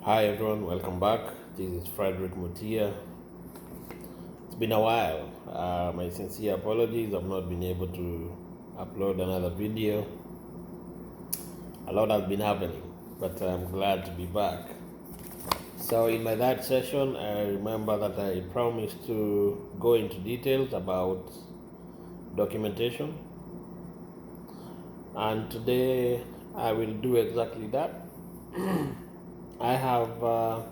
Hi everyone, welcome back. This is Frederick Mutia. It's been a while. My sincere apologies. I've not been able to upload another video. A lot has been happening, but I'm glad to be back. So in my that session, I remember that I promised to go into details about documentation, and today I will do exactly that. I have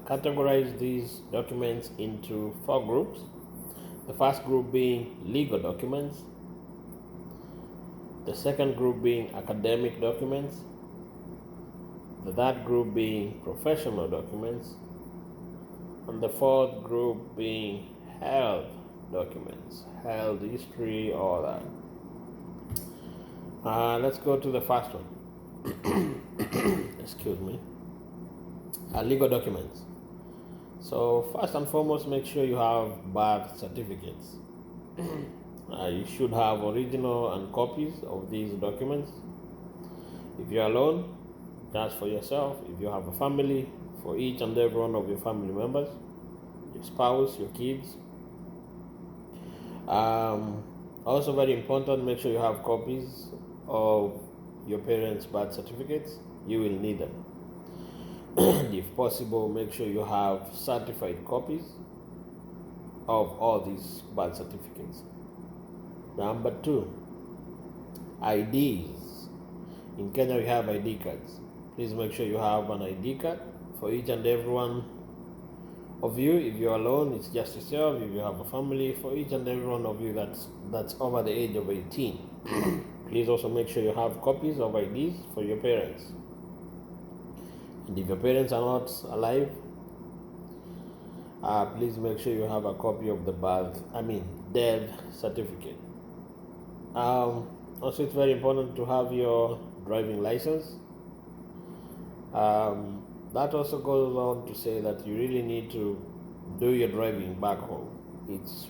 categorized these documents into 4 groups. The first group being legal documents, the second group being academic documents, the third group being professional documents, and the fourth group being health documents, health history, all that. Let's go to the first one. Excuse me. Legal documents. So first and foremost, make sure you have birth certificates. You should have original and copies of these documents. If you're alone, that's for yourself. If you have a family, for each and every one of your family members, your spouse, your kids. Also very important, make sure you have copies of your parents' birth certificates. You will need them. If possible, make sure you have certified copies of all these birth certificates. Number 2, IDs. In Kenya, we have ID cards. Please make sure you have an ID card for each and every one of you. If you're alone, it's just yourself. If you have a family, for each and every one of you that's over the age of 18. Please also make sure you have copies of IDs for your parents. And if your parents are not alive, please make sure you have a copy of the death certificate. Also, it's very important to have your driving license. That also goes on to say that you really need to do your driving back home. It's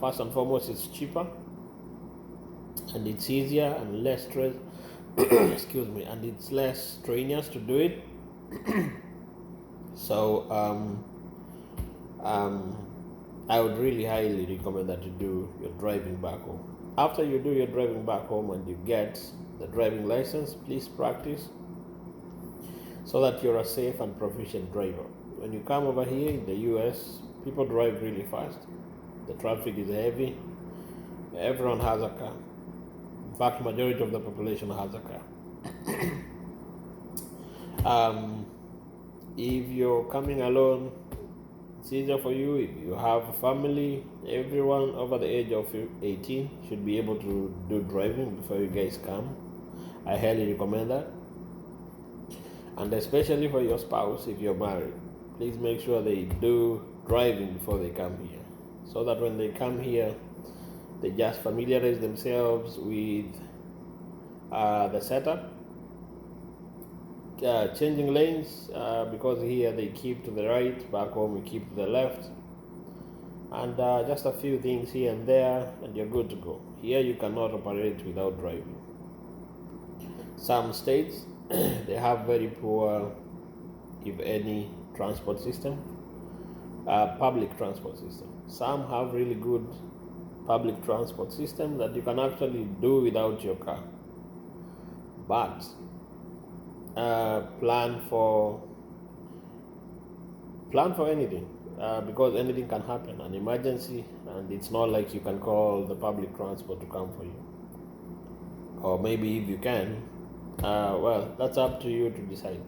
first and foremost, it's cheaper and it's easier and less stress. Excuse me, and it's less strenuous to do it. So I would really highly recommend that you do your driving back home. After you do your driving back home and you get the driving license, please practice so that you're a safe and proficient driver. When you come over here in the US, people drive really fast. The traffic is heavy. Everyone has a car. In fact, majority of the population has a car. If you're coming alone, it's easier for you. If you have a family, everyone over the age of 18 should be able to do driving before you guys come. I highly recommend that. And especially for your spouse, if you're married, please make sure they do driving before they come here, so that when they come here, they just familiarize themselves with the setup. Changing lanes, because here they keep to the right, back home we keep to the left, and just a few things here and there, and you're good to go. Here you cannot operate without driving. Some states they have very poor, if any, transport system, public transport system. Some have really good public transport system that you can actually do without your car, but plan for anything, because anything can happen, an emergency, and it's not like you can call the public transport to come for you. Or maybe if you can, well, that's up to you to decide.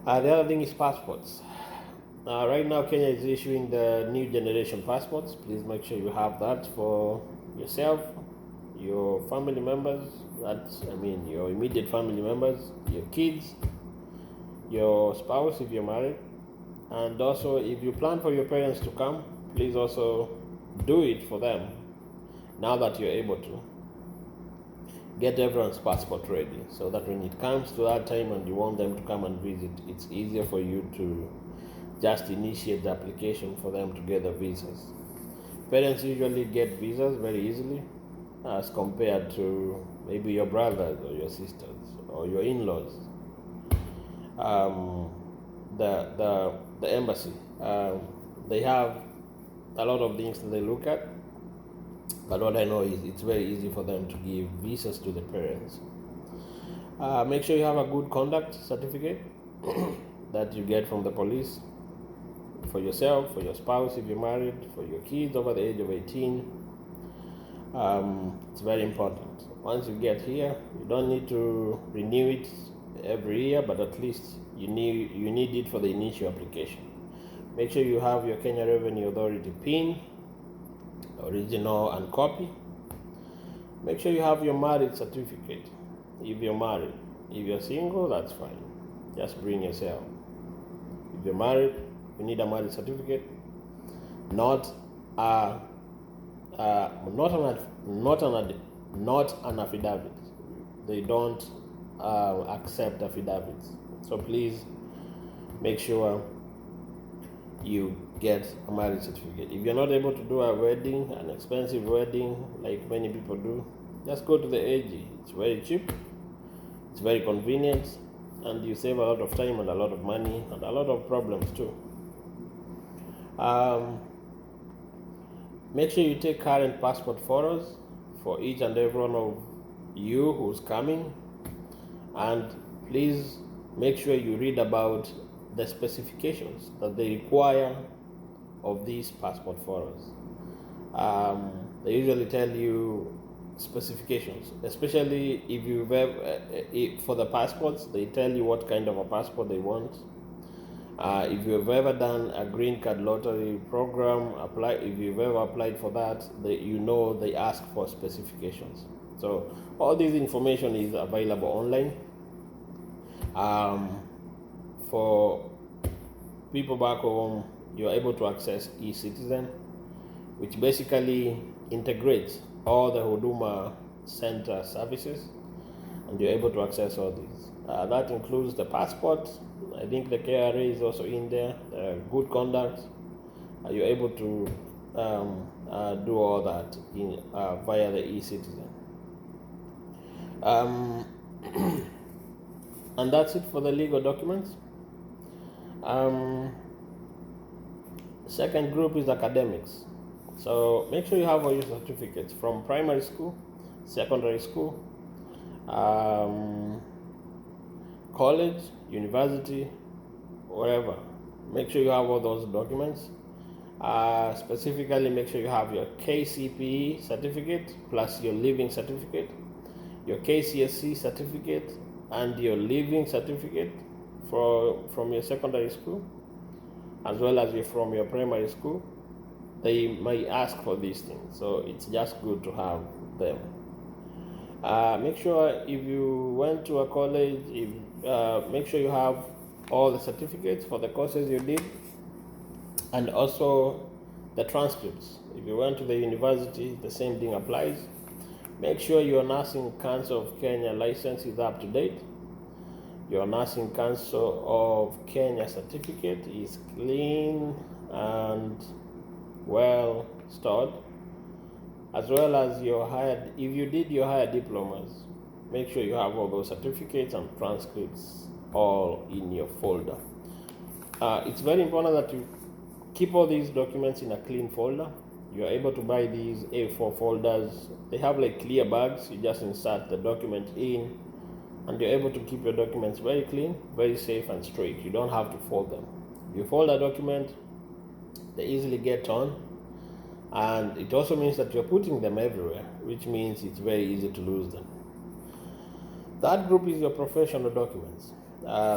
The other thing is passports. Right now, Kenya is issuing the new generation passports. Please make sure you have that for yourself, your family members, your immediate family members, your kids, your spouse if you're married. And also, if you plan for your parents to come, please also do it for them now that you're able to. Get everyone's passport ready so that when it comes to that time and you want them to come and visit, it's easier for you to just initiate the application for them to get the visas. Parents usually get visas very easily as compared to maybe your brothers or your sisters or your in-laws. um, the embassy. They have a lot of things that they look at, but what I know is it's very easy for them to give visas to the parents. Make sure you have a good conduct certificate that you get from the police for yourself, for your spouse if you're married, for your kids over the age of 18. It's very important. Once you get here, you don't need to renew it every year, but at least you need it for the initial application. Make sure you have your Kenya Revenue Authority PIN, original and copy. Make sure you have your marriage certificate if you're married. If you're single, that's fine. Just bring yourself. If you're married, you need a marriage certificate, not an affidavit. They don't accept affidavits. So please make sure you get a marriage certificate. If you're not able to do a wedding, an expensive wedding like many people do, just go to the AG. It's very cheap, it's very convenient, and you save a lot of time and a lot of money and a lot of problems too. Make sure you take current passport photos for each and every one of you who's coming, and please make sure you read about the specifications that they require of these passport photos. They usually tell you specifications, especially if you've for the passports, they tell you what kind of a passport they want. If you've ever done a green card lottery program, if you've ever applied for that, they ask for specifications. So all this information is available online. For people back home, you're able to access eCitizen, which basically integrates all the Huduma Center services, and you're able to access all these. That includes the passport. I think the KRA is also in there. Good conduct. You're able to do all that via the eCitizen. And that's it for the legal documents. Second group is academics. So make sure you have all your certificates from primary school, secondary school, college, university, wherever. Make sure you have all those documents. Specifically, make sure you have your KCPE certificate plus your living certificate, your KCSC certificate, and your living certificate from your secondary school, as well as from your primary school. They may ask for these things, so it's just good to have them. Make sure if you went to a college, make sure you have all the certificates for the courses you did, and also the transcripts. If you went to the university, the same thing applies. Make sure your Nursing Council of Kenya license is up to date. Your Nursing Council of Kenya certificate is clean and well stored, as well as if you did your higher diplomas, make sure you have all those certificates and transcripts all in your folder. It's very important that you keep all these documents in a clean folder. You are able to buy these A4 folders. They have like clear bags. You just insert the document in, and you're able to keep your documents very clean, very safe and straight. You don't have to fold them. If you fold a document, they easily get torn, and it also means that you're putting them everywhere, which means it's very easy to lose them. That group is your professional documents.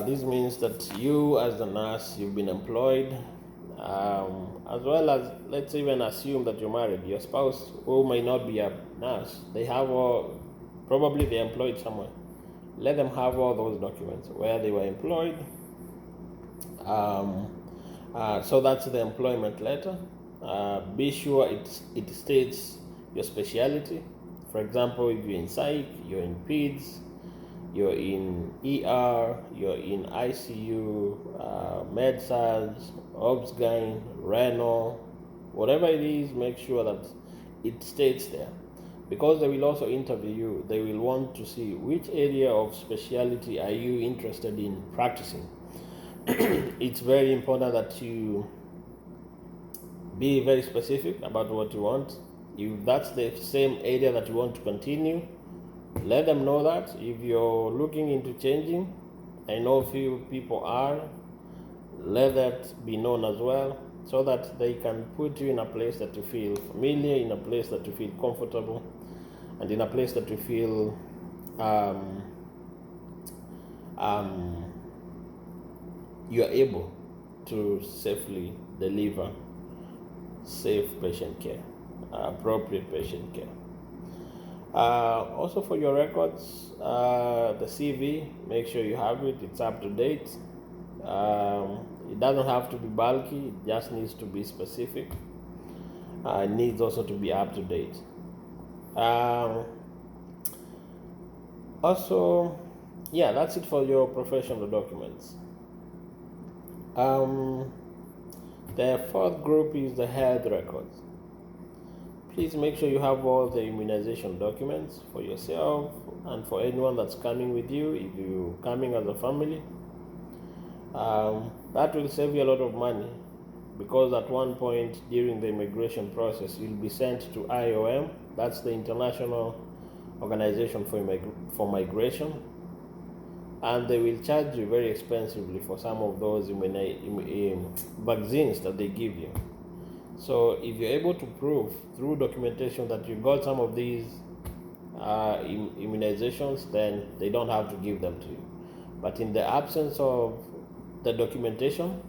This means that you, as the nurse, you've been employed, as well as, let's even assume that you're married. Your spouse, who may not be a nurse, probably they're employed somewhere. Let them have all those documents where they were employed. So that's the employment letter. Be sure it states your specialty. For example, if you're in psych, you're in peds, you're in ER, you're in ICU, med-surg, obs-gyn, renal, whatever it is, make sure that it states there. Because they will also interview you, they will want to see which area of specialty are you interested in practicing. It's very important that you be very specific about what you want. If that's the same area that you want to continue, let them know that. If you're looking into changing, I know few people are, let that be known as well, so that they can put you in a place that you feel familiar, in a place that you feel comfortable, and in a place that you feel you are able to safely deliver safe patient care, appropriate patient care. Also, for your records, the CV, make sure you have it, it's up to date. It doesn't have to be bulky, it just needs to be specific. It needs also to be up to date. Also, yeah, that's it for your professional documents. The fourth group is the health records. Please make sure you have all the immunization documents for yourself and for anyone that's coming with you. If you're coming as a family, that will save you a lot of money, because at one point during the immigration process, you'll be sent to IOM. That's the International Organization for Migration, and they will charge you very expensively for some of those vaccines that they give you. So if you're able to prove through documentation that you got some of these immunizations, then they don't have to give them to you. But in the absence of the documentation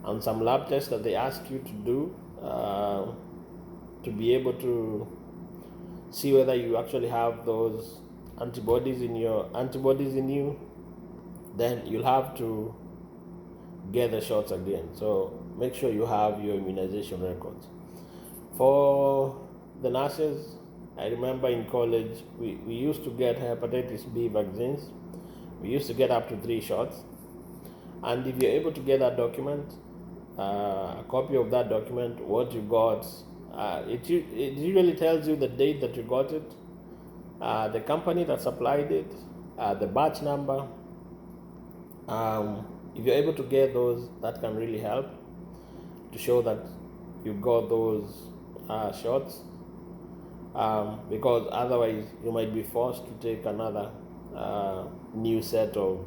and some lab tests that they ask you to do to be able to see whether you actually have those antibodies in you, then you'll have to get the shots again. So make sure you have your immunization records. For the nurses, I remember in college we used to get hepatitis B vaccines. We used to get up to 3 shots, and if you're able to get that document, a copy of that document, what you got, it usually tells you the date that you got it, the company that supplied it, the batch number. If you're able to get those, that can really help to show that you got those shots, because otherwise you might be forced to take another new set of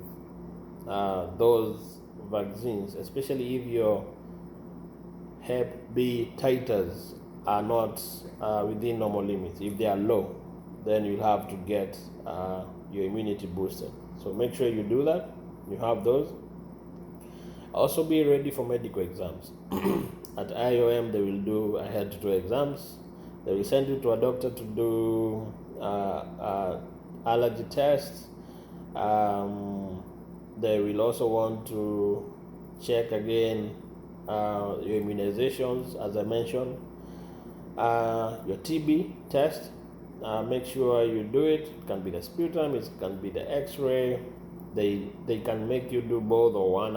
those vaccines, especially if your Hep B titers are not within normal limits. If they are low, then you'll have to get your immunity boosted. So make sure you do that, you have those. Also be ready for medical exams. At IOM, they will do head-to-toe exams. They will send you to a doctor to do allergy tests. They will also want to check again your immunizations, as I mentioned. Your TB test, make sure you do it. It can be the sputum, it can be the x-ray. They can make you do both or one.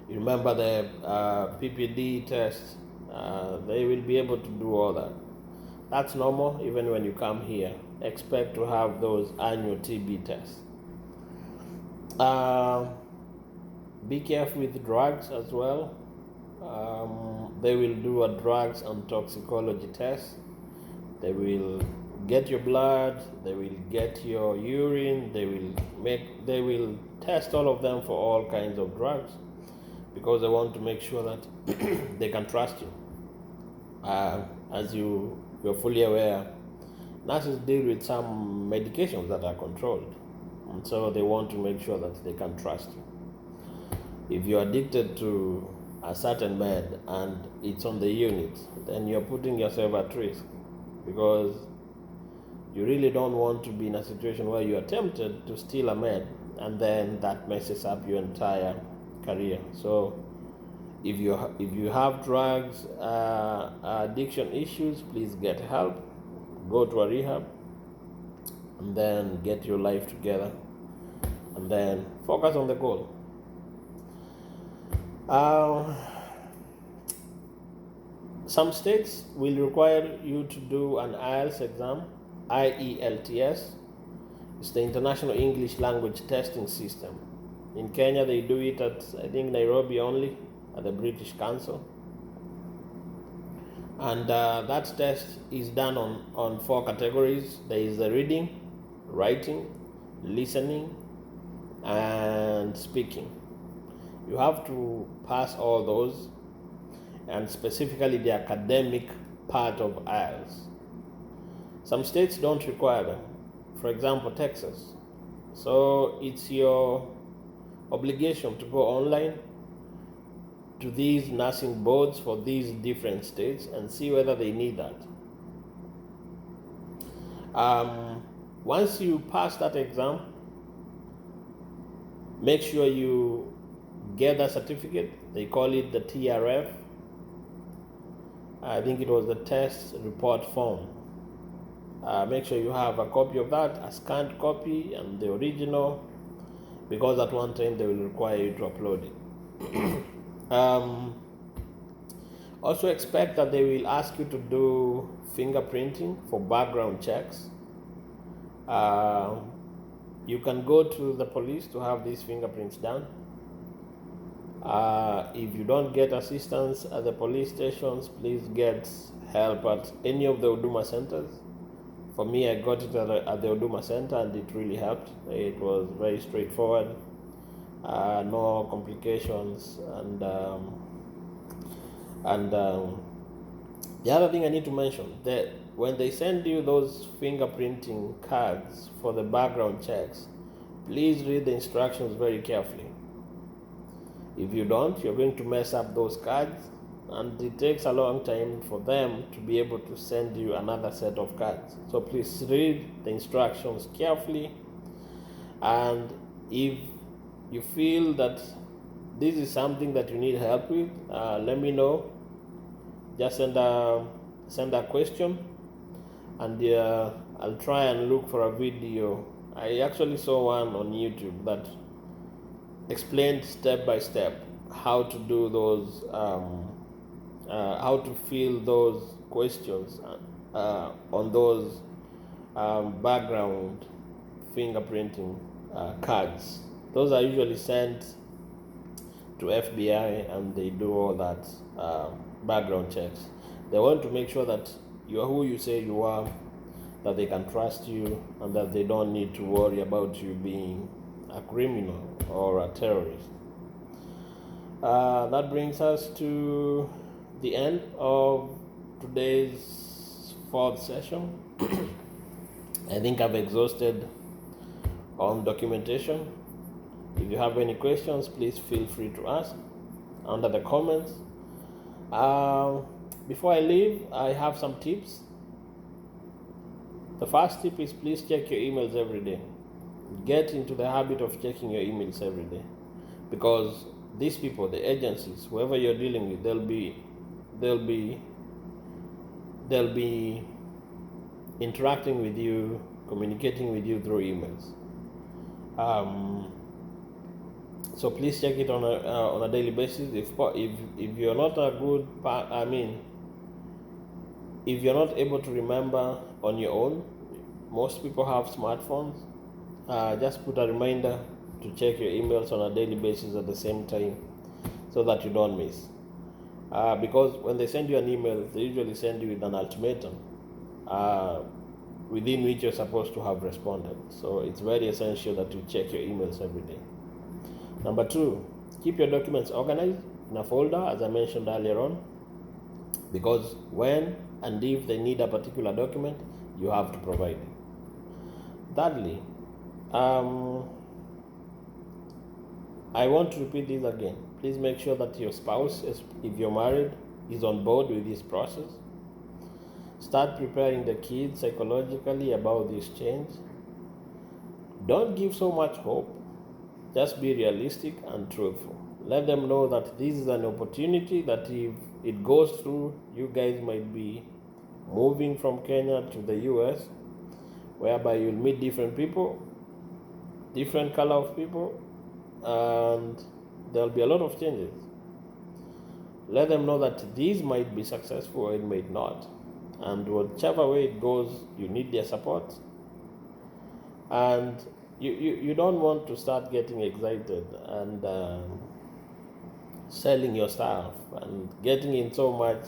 You remember the PPD test, they will be able to do all that. That's normal. Even when you come here, expect to have those annual TB tests. Be careful with drugs as well. They will do a drugs and toxicology test. They will get your blood, they will get your urine, they will test all of them for all kinds of drugs, because they want to make sure that they can trust you. As you're fully aware, nurses deal with some medications that are controlled, and so they want to make sure that they can trust you. If you're addicted to a certain med and it's on the unit, then you're putting yourself at risk, because you really don't want to be in a situation where you are tempted to steal a med and then that messes up your entire career. So if you have drugs addiction issues, please get help, go to a rehab, and then get your life together, and then focus on the goal. Some states will require you to do an IELTS exam. IELTS is the International English Language Testing System. In Kenya, they do it at, I think, Nairobi only, at the British Council. And that test is done on 4 categories. There is the reading, writing, listening, and speaking. You have to pass all those, and specifically the academic part of IELTS. Some states don't require them. For example, Texas. So it's your obligation to go online to these nursing boards for these different states and see whether they need that. Once you pass that exam, make sure you get a certificate. They call it the TRF. I think it was the test report form. Make sure you have a copy of that, a scanned copy, and the original, because at one time they will require you to upload it. Also expect that they will ask you to do fingerprinting for background checks. You can go to the police to have these fingerprints done. If you don't get assistance at the police stations, please get help at any of the Huduma centers. For me, I got it at the Huduma center, and it really helped. It was very straightforward, no complications, and the other thing I need to mention, that when they send you those fingerprinting cards for the background checks, please read the instructions very carefully. If you don't, you're going to mess up those cards, and it takes a long time for them to be able to send you another set of cards. So please read the instructions carefully, and if you feel that this is something that you need help with, let me know. Just send a question, and I'll try and look for a video. I actually saw one on YouTube that explained step by step how to do those, how to fill those questions on those background fingerprinting cards. Those are usually sent to FBI, and they do all that background checks. They want to make sure that you are who you say you are, that they can trust you, and that they don't need to worry about you being a criminal or a terrorist. That brings us to the end of today's 4th session. I think I've exhausted on documentation. If you have any questions, please feel free to ask under the comments. Before I leave, I have some tips. The first tip is, please check your emails every day. Get into the habit of checking your emails every day, because these people, the agencies, whoever you're dealing with, they'll be interacting with you, communicating with you through emails. So please check it on a daily basis. If you're not a good, if you're not able to remember on your own, most people have smartphones. Just put a reminder to check your emails on a daily basis at the same time, so that you don't miss. Because when they send you an email, they usually send you with an ultimatum within which you're supposed to have responded. So it's very essential that you check your emails every day. Number 2, keep your documents organized in a folder, as I mentioned earlier on, because when and if they need a particular document, you have to provide it. Thirdly, I want to repeat this again. Please make sure that your spouse, if you're married, is on board with this process. Start preparing the kids psychologically about this change. Don't give so much hope. Just be realistic and truthful. Let them know that this is an opportunity that if it goes through, you guys might be moving from Kenya to the US, whereby you'll meet different people, different color of people, and there'll be a lot of changes. let them know that these might be successful or it might not. And whichever way it goes, you need their support. And you don't want to start getting excited and selling your stuff and getting in so much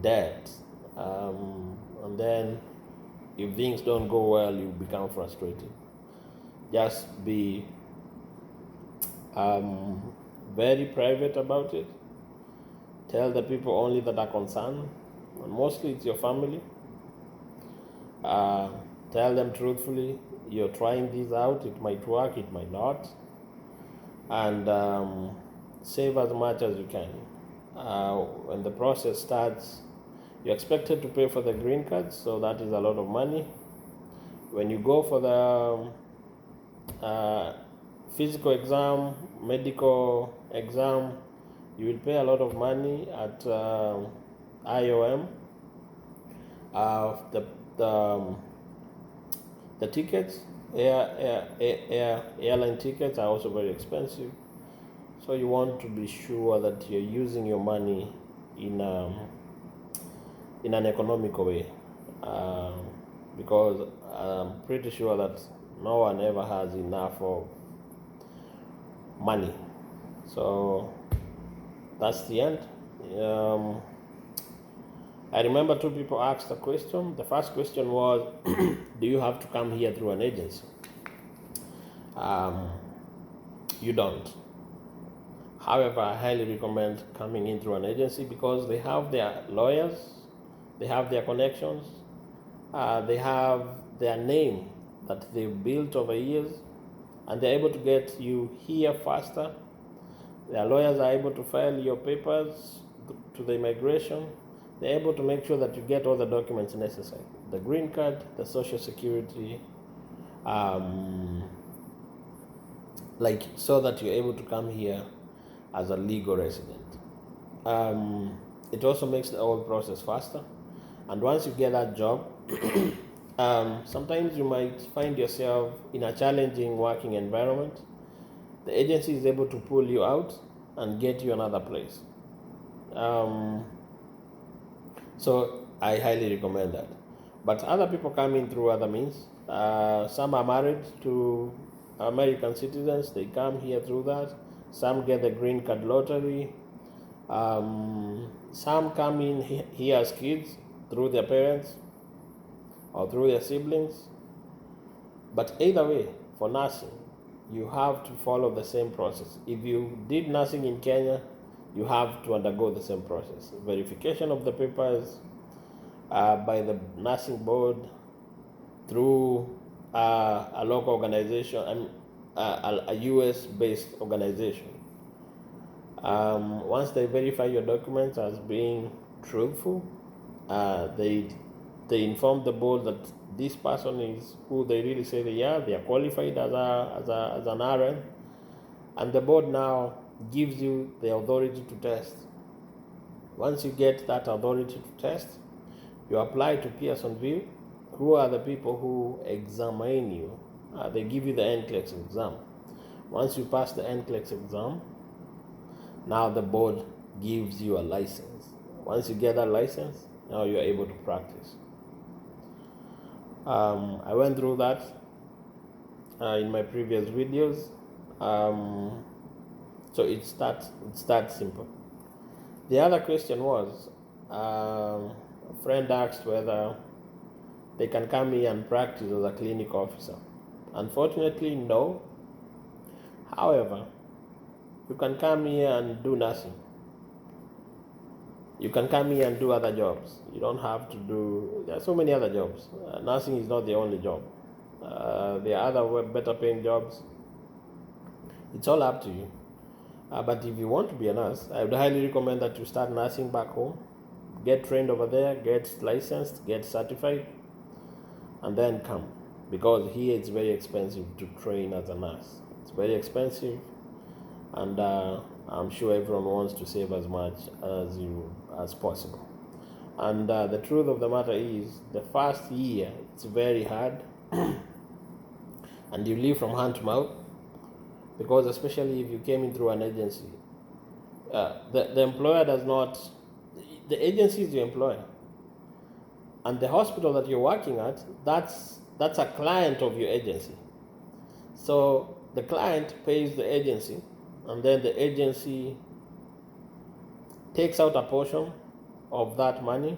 debt. And then if things don't go well, you become frustrated. Just be very private about it. Tell the people only that are concerned, and mostly it's your family. Tell them truthfully, you're trying this out, it might work, it might not, and save as much as you can. When the process starts, you're expected to pay for the green card, so that is a lot of money. When you go for the physical exam, medical exam, you will pay a lot of money at IOM. The tickets, airline tickets are also very expensive. So you want to be sure that you're using your money in an economical way, because I'm pretty sure that no one ever has enough of money. So that's the end. I remember two people asked a question. The first question was, do you have to come here through an agency? You don't. However, I highly recommend coming in through an agency because they have their lawyers, they have their connections, they have their name that they've built over years, and they're able to get you here faster. Their lawyers are able to file your papers to the immigration. They're able to make sure that you get all the documents necessary, the green card, the social security, so that you're able to come here as a legal resident. It also makes the whole process faster. And once you get that job, sometimes you might find yourself in a challenging working environment. The agency is able to pull you out and get you another place. So I highly recommend that. But other people come in through other means. Some are married to American citizens. They come here through that. Some get the green card lottery. Some come in here as kids through their parents or through their siblings. But either way, for nursing, you have to follow the same process. If you did nursing in Kenya, you have to undergo the same process. Verification of the papers by the nursing board through a local organization, a US-based organization. Once they verify your documents as being truthful, they inform the board that this person is who they really say they are. They are qualified as an RN, and the board now gives you the authority to test. Once you get that authority to test, you apply to Pearsonville, who are the people who examine you. They give you the NCLEX exam. Once you pass the NCLEX exam, now the board gives you a license. Once you get that license, now you're able to practice. I went through that in my previous videos. So it's that simple. The other question was, a friend asked whether they can come here and practice as a clinic officer. Unfortunately, no. However, you can come here and do nursing. You can come here and do other jobs. You don't have to do, there are so many other jobs. Nursing is not the only job. There are other better paying jobs. It's all up to you. But if you want to be a nurse, I would highly recommend that you start nursing back home. Get trained over there, get licensed, get certified, and then come. Because here it's very expensive to train as a nurse. It's very expensive, and I'm sure everyone wants to save as much as possible. And the truth of the matter is, the first year it's very hard, and you live from hand to mouth, because especially if you came in through an agency, The employer does not, the agency is your employer. And the hospital that you're working at, that's a client of your agency. So the client pays the agency, and then the agency takes out a portion of that money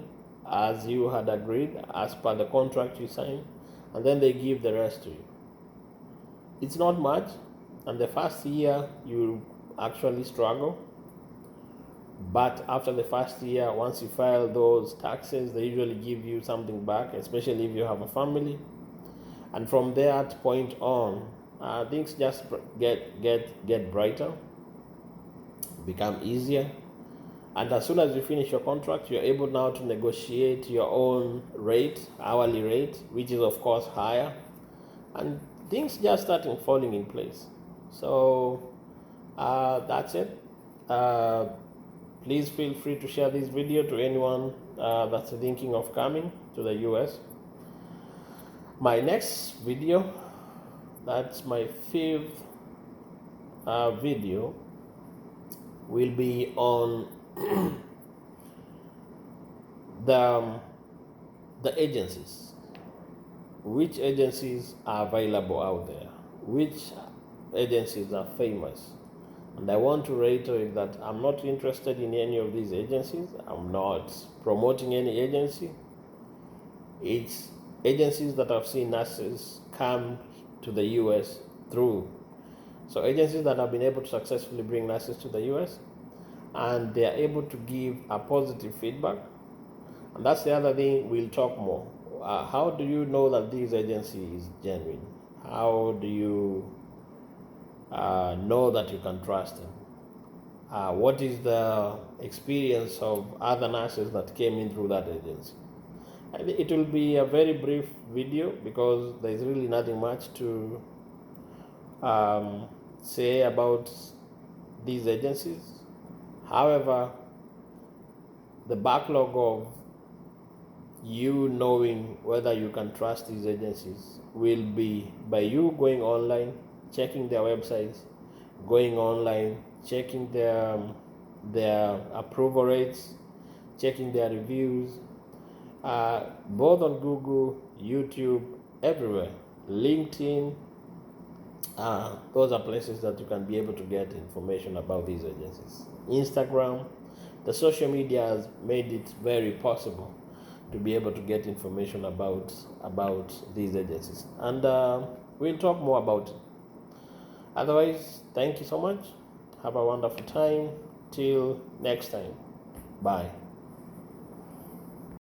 as you had agreed, as per the contract you signed, and then they give the rest to you. It's not much, and the first year you actually struggle, but after the first year, once you file those taxes, they usually give you something back, especially if you have a family. And from that point on, things just get brighter, become easier. And as soon as you finish your contract, you're able now to negotiate your own rate, hourly rate, which is of course higher. And things just starting falling in place. So that's it. Please feel free to share this video to anyone that's thinking of coming to the US. My next video, that's my fifth video, will be on the agencies. Which agencies are available out there? Which agencies are famous? And I want to reiterate that I'm not interested in any of these agencies. I'm not promoting any agency. It's agencies that I've seen nurses come to the US through. So agencies that have been able to successfully bring nurses to the US, and they are able to give a positive feedback. And that's the other thing we'll talk more. How do you know that this agency is genuine? How do you know that you can trust them? What is the experience of other nurses that came in through that agency? It will be a very brief video because there is really nothing much to say about these agencies. However, the backlog of you knowing whether you can trust these agencies will be by you going online, checking their websites, going online, checking their approval rates, checking their reviews, both on Google, YouTube, everywhere, LinkedIn. Those are places that you can be able to get information about these agencies. Instagram, the social media has made it very possible to be able to get information about these agencies, and we'll talk more about it. Otherwise, thank you so much. Have a wonderful time. Till next time. Bye.